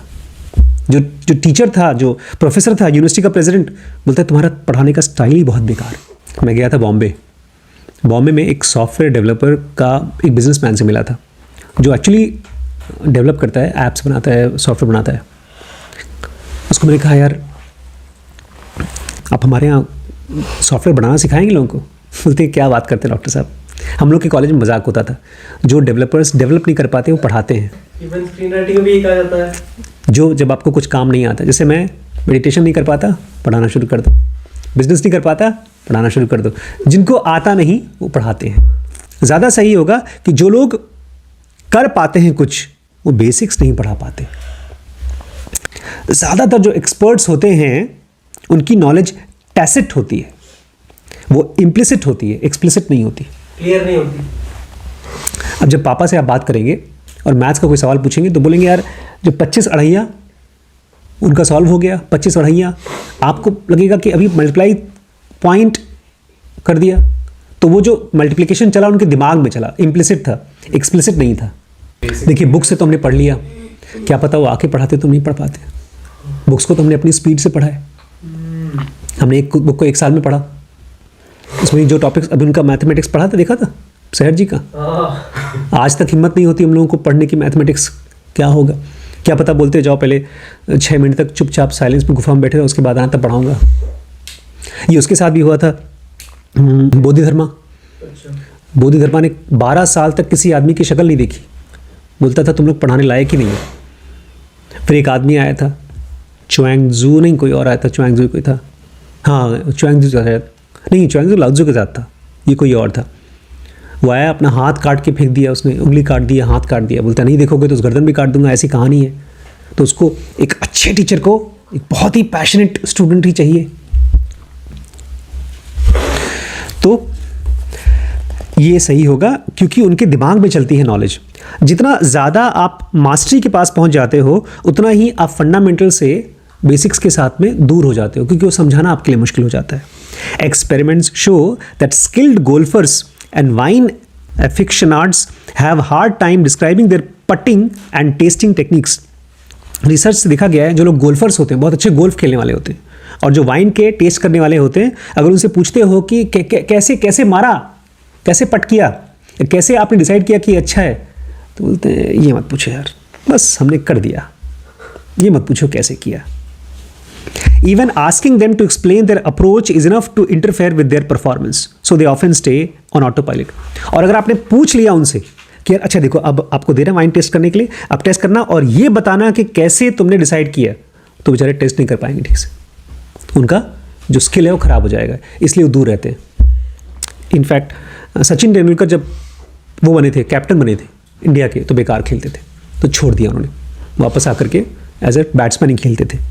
जो टीचर था, जो प्रोफेसर था, यूनिवर्सिटी का प्रेसिडेंट, बोलता है तुम्हारा पढ़ाने का स्टाइल ही बहुत बेकार। मैं गया था बॉम्बे में एक सॉफ्टवेयर डेवलपर का एक बिजनेसमैन से मिला था जो एक्चुअली डेवलप करता है, ऐप्स बनाता है, सॉफ्टवेयर बनाता है। उसको मैंने कहा यार आप हमारे यहाँ सॉफ्टवेयर बनाना सिखाएंगे लोगों को? बोलते हैं क्या बात करते हैं डॉक्टर साहब, हम लोग के कॉलेज में मजाक होता था, जो डेवलपर्स डेवलप नहीं कर पाते वो पढ़ाते हैं। इवन स्क्रीन राइटिंग भी कहा जाता है, जो जब आपको कुछ काम नहीं आता, जैसे मैं मेडिटेशन नहीं कर पाता, पढ़ाना शुरू कर दो। बिजनेस नहीं कर पाता, पढ़ाना शुरू कर दो। जिनको आता नहीं वो पढ़ाते हैं। ज़्यादा सही होगा कि जो लोग कर पाते हैं कुछ, वो बेसिक्स नहीं पढ़ा पाते। ज़्यादातर जो एक्सपर्ट्स होते हैं उनकी नॉलेज टैसिट होती है, वो इम्प्लिसिट होती है, एक्सप्लिसिट नहीं होती, क्लियर नहीं होती। अब जब पापा से आप बात करेंगे और मैथ्स का कोई सवाल पूछेंगे तो बोलेंगे यार जो 25 अढ़ैया उनका सॉल्व हो गया, 25 अढ़ैया। आपको लगेगा कि अभी मल्टीप्लाई पॉइंट कर दिया, तो वो जो मल्टीप्लिकेशन चला उनके दिमाग में चला, इम्प्लिसिट था, एक्सप्लिसिट नहीं था। देखिए बुक से तो हमने पढ़ लिया, क्या पता वो आके पढ़ाते तो नहीं पढ़ पाते। बुक्स को तो हमने अपनी स्पीड से पढ़ा है। हमने एक बुक को 1 साल में पढ़ा, उसमें जो टॉपिक्स अभी उनका मैथमेटिक्स पढ़ा था, देखा था सहर जी का। आज तक हिम्मत नहीं होती हम लोगों को पढ़ने की मैथमेटिक्स क्या होगा। क्या पता बोलते जाओ पहले 6 मिनट तक चुपचाप साइलेंस में गुफा में बैठे रहो, उसके बाद आना तब पढ़ाऊँगा। ये उसके साथ भी हुआ था। बोधिधर्मा ने 12 साल तक किसी आदमी की शक्ल नहीं देखी, बोलता था तुम लोग पढ़ाने लायक ही नहीं है। फिर एक आदमी आया था, चुआंगजू नहीं कोई और आया था, चुआंगजू कोई था, हाँ चुआंगजू शायद नहीं, चुआंगजू लाओत्ज़ू के साथ था, ये कोई और था। वो आया, अपना हाथ काट के फेंक दिया उसने, उंगली काट दिया, हाथ काट दिया, बोलता नहीं देखोगे तो उस गर्दन भी काट दूंगा, ऐसी कहानी है। तो उसको एक अच्छे टीचर को एक बहुत ही पैशनेट स्टूडेंट ही चाहिए। तो ये सही होगा क्योंकि उनके दिमाग में चलती है नॉलेज। जितना ज़्यादा आप मास्टरी के पास पहुंच जाते हो उतना ही आप फंडामेंटल से बेसिक्स के साथ में दूर हो जाते हो, क्योंकि वो समझाना आपके लिए मुश्किल हो जाता है। Experiments show that skilled golfers and wine aficionados have hard time describing their putting and testing techniques. Research से देखा गया है जो लोग गोल्फर्स होते हैं, बहुत अच्छे गोल्फ खेलने वाले होते हैं, और जो वाइन के टेस्ट करने वाले होते हैं, अगर उनसे पूछते हो कि कैसे कैसे मारा, कैसे पट किया, कैसे आपने डिसाइड किया कि अच्छा है, तो बोलते हैं ये मत पूछो यार, बस हमने कर दिया, ये मत पूछो कैसे किया। Even asking them to explain their approach is enough to interfere with their performance, so they often stay on autopilot. और अगर आपने पूछ लिया उनसे कि यार अच्छा देखो अब आपको दे रहे हैं वाइन टेस्ट करने के लिए, आप टेस्ट करना और ये बताना कि कैसे तुमने डिसाइड किया, तो बेचारे टेस्ट नहीं कर पाएंगे ठीक से, उनका जो स्किल है वो खराब हो जाएगा, इसलिए वो दूर रहते हैं। इनफैक्ट सचिन तेंदुलकर जब वो बने थे, कैप्टन बने थे इंडिया के, तो बेकार खेलते थे, तो छोड़ दिया उन्होंने, वापस आकर के एज ए बैट्समैन ही खेलते थे।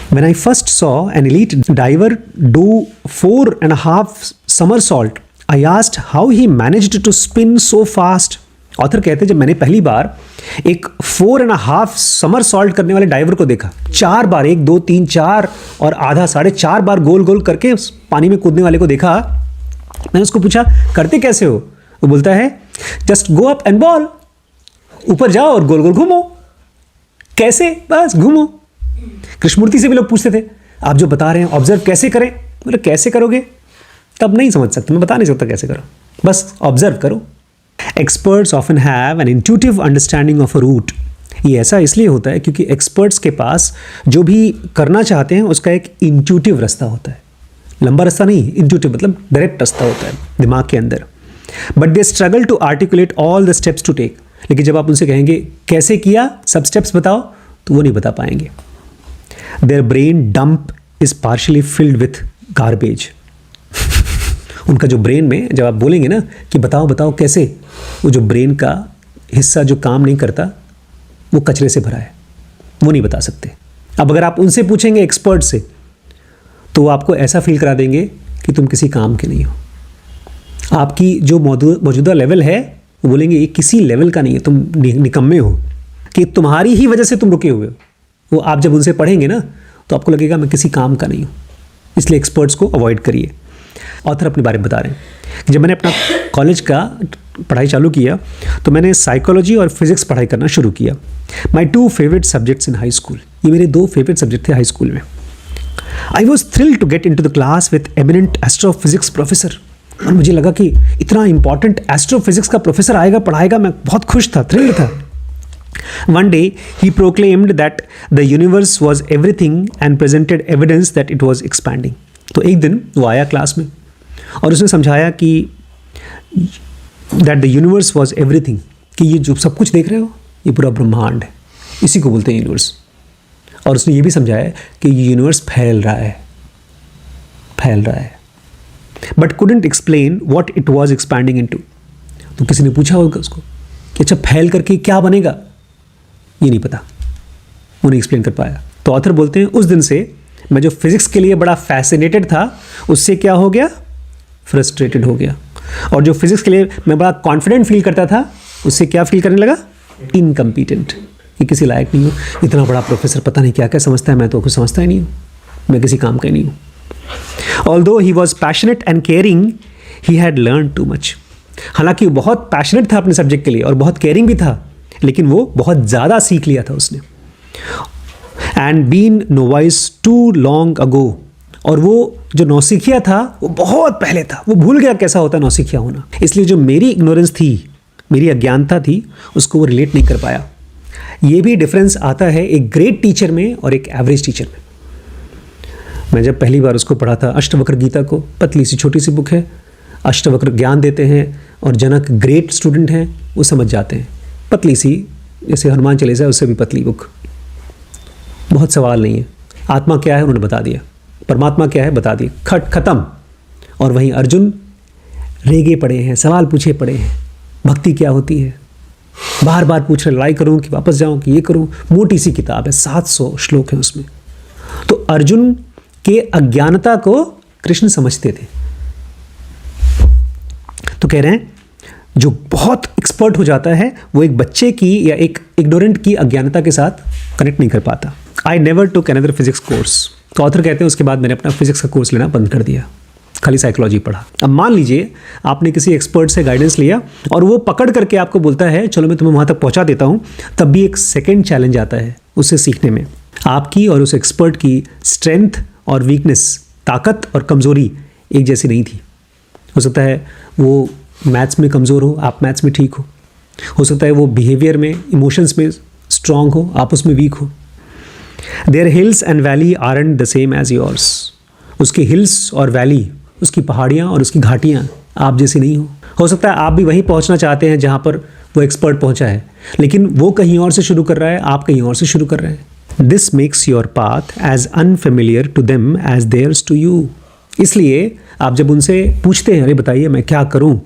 When I first saw an elite diver do 4.5 somersault, I asked how he managed to spin so fast. Author कहते हैं जब मैंने पहली बार एक 4.5 somersault करने वाले डाइवर को देखा, 4 बार, 1 2 3 4 और आधा 4.5 बार गोल गोल करके पानी में कूदने वाले को देखा, मैंने उसको पूछा करते कैसे हो? वो बोलता है just go up and ball, ऊपर जाओ और गोल गोल घूमो। कैसे? बस घूमो। कृष्णमूर्ति से भी लोग पूछते थे आप जो बता रहे हैं ऑब्जर्व कैसे करें, बोले कैसे करोगे तब नहीं समझ सकते, मैं बता नहीं सकता कैसे करो, बस ऑब्जर्व करो। Experts often have an intuitive understanding of a route. ये ऐसा इसलिए होता है क्योंकि एक्सपर्ट्स के पास जो भी करना चाहते हैं उसका एक इंट्यूटिव रास्ता होता है, लंबा रास्ता नहीं, इंट्यूटिव मतलब डायरेक्ट रास्ता होता है दिमाग के अंदर। But they struggle to articulate all the steps to take. लेकिन जब आप उनसे कहेंगे कैसे किया, सब स्टेप्स बताओ, तो वो नहीं बता पाएंगे। Their brain dump is partially filled with garbage. उनका जो ब्रेन में जब आप बोलेंगे ना कि बताओ बताओ कैसे, वो जो ब्रेन का हिस्सा जो काम नहीं करता वो कचरे से भरा है, वो नहीं बता सकते। अब अगर आप उनसे पूछेंगे एक्सपर्ट से, तो वो आपको ऐसा फील करा देंगे कि तुम किसी काम के नहीं हो। आपकी जो मौजूदा लेवल है वो बोलेंगे ये किसी लेवल का नहीं है, तुम निकम्मे हो, कि तुम्हारी ही वजह से तुम रुके हुए हो। वो आप जब उनसे पढ़ेंगे ना तो आपको लगेगा मैं किसी काम का नहीं हूँ, इसलिए एक्सपर्ट्स को अवॉइड करिए। ऑथर अपने बारे में बता रहे हैं कि जब मैंने अपना कॉलेज का पढ़ाई चालू किया तो मैंने साइकोलॉजी और फिजिक्स पढ़ाई करना शुरू किया। My 2 favourite subjects in high school, ये मेरे 2 फेवरेट सब्जेक्ट थे हाई स्कूल में। I was thrilled to get into the class with eminent astrophysics professor, और मुझे लगा कि इतना इंपॉर्टेंट एस्ट्रोफिजिक्स का प्रोफेसर आएगा, पढ़ाएगा, मैं बहुत खुश था, थ्रिल्ड था। One day, he proclaimed that the universe was everything and presented evidence that it was expanding. तो एक दिन वो आया क्लास में और उसने समझाया कि that the universe was everything, कि ये जो सब कुछ देख रहे हो ये पूरा ब्रह्मांड है, इसी को बोलते हैं यूनिवर्स। और उसने ये भी समझाया कि ये यूनिवर्स फैल रहा है, but couldn't explain what it was expanding into। तो किसी ने पूछा होगा उसको कि अच्छा फैल करके क्या बनेगा, ये नहीं पता, वो नहीं एक्सप्लेन कर पाया। तो ऑथर बोलते हैं उस दिन से मैं जो फिजिक्स के लिए बड़ा फैसिनेटेड था उससे क्या हो गया, फ्रस्ट्रेटेड हो गया, और जो फिजिक्स के लिए मैं बड़ा कॉन्फिडेंट फील करता था उससे क्या फील करने लगा, इनकम्पिटेंट, कि किसी लायक नहीं हूँ, इतना बड़ा प्रोफेसर पता नहीं क्या क्या समझता है, मैं तो कुछ समझता ही नहीं हूँ, मैं किसी काम का ही नहीं हूँ। Although he was passionate and caring he had learn too much, हालांकि वो बहुत पैशनेट था अपने सब्जेक्ट के लिए और बहुत केयरिंग भी था, लेकिन वो बहुत ज़्यादा सीख लिया था उसने। And been novice too long ago, और वो जो नौसिखिया था वो बहुत पहले था, वो भूल गया कैसा होता है नौसिखिया होना, इसलिए जो मेरी इग्नोरेंस थी, मेरी अज्ञानता थी, उसको वो रिलेट नहीं कर पाया। ये भी डिफरेंस आता है एक ग्रेट टीचर में और एक एवरेज टीचर में। मैं जब पहली बार उसको पढ़ा था अष्टवक्र गीता को, पतली सी छोटी सी बुक है, अष्टवक्र ज्ञान देते हैं और जनक ग्रेट स्टूडेंट हैं, वो समझ जाते हैं, पतली सी जैसे हनुमान चालीसा उससे भी पतली बुक, बहुत सवाल नहीं है। आत्मा क्या है उन्होंने बता दिया, परमात्मा क्या है बता दिया, खत्म। और वहीं अर्जुन रेगे पड़े हैं, सवाल पूछे पड़े हैं, भक्ति क्या होती है, बार बार पूछ रहे, लड़ाई करूं कि वापस जाऊं कि ये करूं। मोटी सी किताब है, 700 श्लोक है उसमें। तो अर्जुन के अज्ञानता को कृष्ण समझते थे। तो कह रहे हैं जो बहुत एक्सपर्ट हो जाता है वो एक बच्चे की या एक इग्नोरेंट की अज्ञानता के साथ कनेक्ट नहीं कर पाता। I never took another physics course. तो ऑथर कहते हैं उसके बाद मैंने अपना फिजिक्स का कोर्स लेना बंद कर दिया, खाली साइकोलॉजी पढ़ा। अब मान लीजिए आपने किसी एक्सपर्ट से गाइडेंस लिया और वो पकड़ करके आपको बोलता है चलो मैं तुम्हें वहाँ तक पहुँचा देता हूँ, तब भी एक सेकेंड चैलेंज आता है उससे सीखने में। आपकी और उस एक्सपर्ट की स्ट्रेंथ और वीकनेस, ताकत और कमज़ोरी एक जैसी नहीं थी। हो सकता है वो मैथ्स में कमज़ोर हो, आप मैथ्स में ठीक हो सकता है वो बिहेवियर में, इमोशंस में स्ट्रांग हो, आप उसमें वीक हो। Their hills and valley aren't the same as yours. उसके हिल्स और वैली, उसकी पहाड़ियाँ और उसकी घाटियाँ आप जैसी नहीं हो सकता है आप भी वहीं पहुँचना चाहते हैं जहाँ पर वो एक्सपर्ट पहुँचा है, लेकिन वो कहीं और से शुरू कर रहा है, आप कहीं और से शुरू कर रहे हैं। This makes your path as unfamiliar to them as theirs to you. इसलिए आप जब उनसे पूछते हैं अरे बताइए मैं क्या करूँ,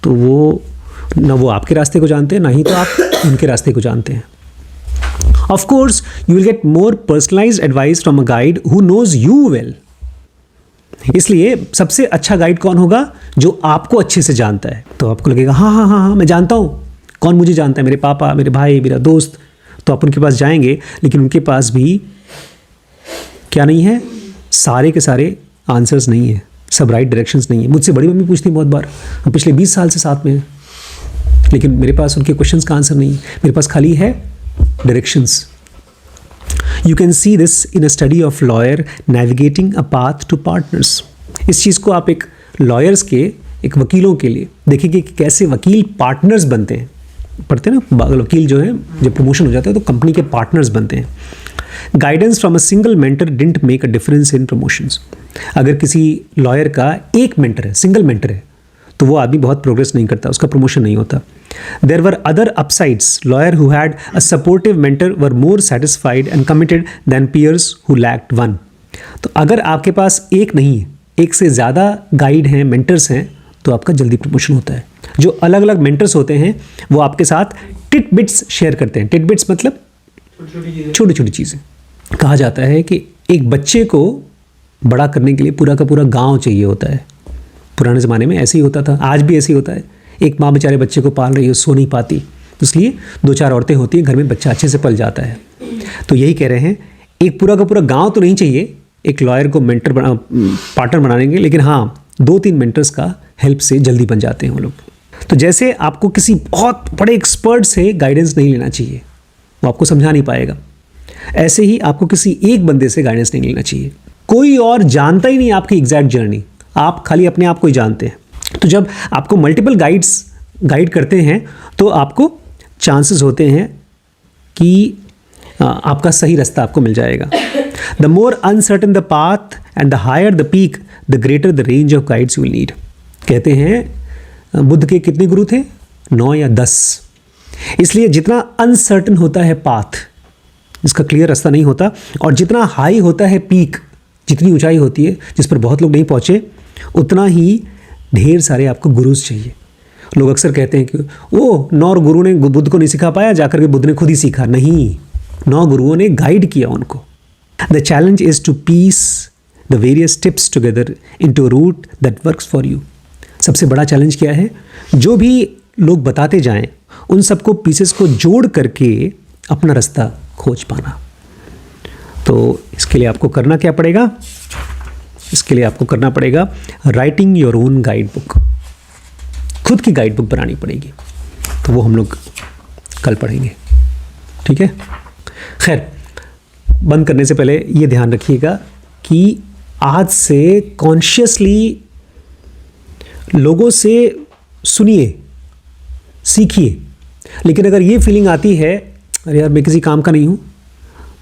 तो वो ना वो आपके रास्ते को जानते हैं, ना ही तो आप उनके रास्ते को जानते हैं। Of course you will get more personalised advice from a guide who knows you well. इसलिए सबसे अच्छा गाइड कौन होगा, जो आपको अच्छे से जानता है। तो आपको लगेगा हाँ हाँ हाँ हाँ मैं जानता हूँ, कौन मुझे जानता है, मेरे पापा, मेरे भाई, मेरा दोस्त। तो आप उनके पास जाएंगे, लेकिन उनके पास भी क्या नहीं है, सारे के सारे आंसर्स नहीं है, सब राइट डायरेक्शंस नहीं है। मुझसे बड़ी मम्मी पूछती बहुत बार, हम पिछले 20 साल से साथ में हैं, लेकिन मेरे पास उनके क्वेश्चंस का आंसर नहीं है, मेरे पास खाली है directions. You can see this in a study of lawyer navigating a path to partners. इस चीज़ को आप एक लॉयर्स के, एक वकीलों के लिए देखेंगे कि कैसे वकील पार्टनर्स बनते हैं। पढ़ते हैं ना, वकील जो है जब प्रमोशन हो जाता है तो कंपनी के पार्टनर्स बनते हैं। Guidance from a single mentor didn't make a difference in promotions. अगर किसी लॉयर का एक मेंटर है, सिंगल मेंटर है, तो वो आदमी बहुत प्रोग्रेस नहीं करता, उसका प्रमोशन नहीं होता। There were other upsides. Lawyer who had a supportive mentor were more satisfied and committed than peers who lacked one. तो अगर आपके पास एक नहीं है, एक से ज़्यादा गाइड हैं, मेंटर्स हैं, तो आपका जल्दी प्रमोशन होता है। जो अलग अलग मेंटर्स होते हैं वो आपके साथ टिट बिट्स शेयर करते हैं। टिट बिट्स मतलब छोटी छोटी चीज़ें। कहा जाता है कि एक बच्चे को बड़ा करने के लिए पूरा का पूरा गांव चाहिए होता है। पुराने ज़माने में ऐसे ही होता था, आज भी ऐसे ही होता है। एक माँ बेचारे बच्चे को पाल रही है, सो नहीं पाती, तो इसलिए 2-4 औरतें होती हैं, घर में बच्चा अच्छे से पल जाता है। तो यही कह रहे हैं, एक पूरा का पूरा गांव तो नहीं चाहिए एक लॉयर को पार्टनर बनाने के, लेकिन हाँ 2-3 मेंटर्स का हेल्प से जल्दी बन जाते हैं वो लोग। तो जैसे आपको किसी बहुत बड़े एक्सपर्ट से गाइडेंस नहीं लेना चाहिए, वो आपको समझा नहीं पाएगा, ऐसे ही आपको किसी एक बंदे से गाइडेंस नहीं लेना चाहिए। कोई और जानता ही नहीं आपकी एग्जैक्ट जर्नी, आप खाली अपने आप को ही जानते हैं। तो जब आपको मल्टीपल गाइड करते हैं तो आपको चांसेस होते हैं कि आपका सही रास्ता आपको मिल जाएगा। The more uncertain the path and the higher the peak the greater the range of guides you will need. कहते हैं बुद्ध के कितने गुरु थे? 9 या 10। इसलिए जितना अनसर्टन होता है पाथ, जिसका क्लियर रास्ता नहीं होता, और जितना हाई होता है पीक, जितनी ऊंचाई होती है जिस पर बहुत लोग नहीं पहुंचे, उतना ही ढेर सारे आपको गुरुज चाहिए। लोग अक्सर कहते हैं कि वो 9 गुरु ने बुद्ध को नहीं सिखा पाया, जाकर के बुद्ध ने खुद ही सीखा। नहीं, 9 गुरुओं ने गाइड किया उनको। The challenge is to piece the various tips together into a route that works for you. सबसे बड़ा चैलेंज क्या है? जो भी लोग बताते जाएं उन सबको पीसेस को जोड़ करके अपना रास्ता खोज पाना। तो इसके लिए आपको करना क्या पड़ेगा? इसके लिए आपको करना पड़ेगा writing your own guide book. खुद की गाइड बुक बनानी पड़ेगी। तो वो हम लोग कल पढ़ेंगे, ठीक है? खैर, बंद करने से पहले ये ध्यान रखिएगा कि आज से कॉन्शियसली लोगों से सुनिए, सीखिए। लेकिन अगर ये फीलिंग आती है अरे यार मैं किसी काम का नहीं हूँ,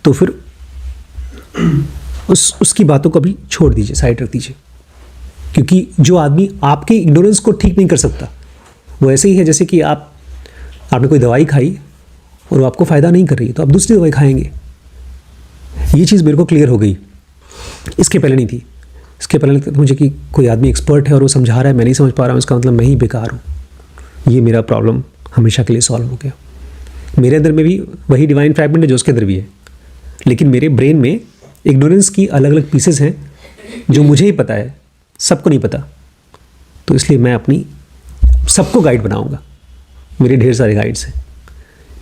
तो फिर उसकी बातों को भी छोड़ दीजिए, साइड रख दीजिए। क्योंकि जो आदमी आपके इग्नोरेंस को ठीक नहीं कर सकता, वो ऐसे ही है जैसे कि आपने कोई दवाई खाई और वो आपको फ़ायदा नहीं कर रही है, तो आप दूसरी दवाई खाएंगे। ये चीज़ मेरे को क्लियर हो गई, इसके पहले नहीं थी। इसके पहले लगता था मुझे कि कोई आदमी एक्सपर्ट है और वो समझा रहा है, मैं नहीं समझ पा रहा हूँ, इसका मतलब मैं ही बेकार हूँ। ये मेरा प्रॉब्लम हमेशा के लिए सॉल्व हो गया। मेरे अंदर में भी वही डिवाइन फ्रैगमेंट है जो उसके अंदर भी है, लेकिन मेरे ब्रेन में इग्नोरेंस की अलग अलग पीसेस हैं जो मुझे ही पता है, सबको नहीं पता। तो इसलिए मैं अपनी सबको गाइड बनाऊंगा। मेरे ढेर सारे गाइड्स हैं।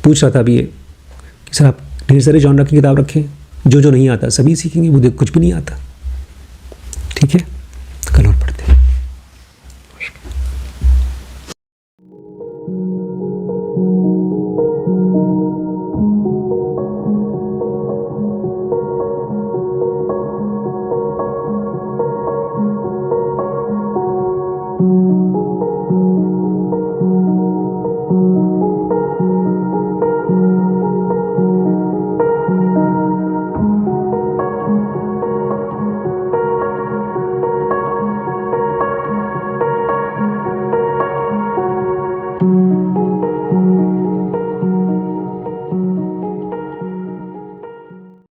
पूछ रहा था अभी ये कि सर आप ढेर सारे जॉनर की किताब रखें, जो नहीं आता सभी सीखेंगे, मुझे कुछ भी नहीं आता। ठीक है।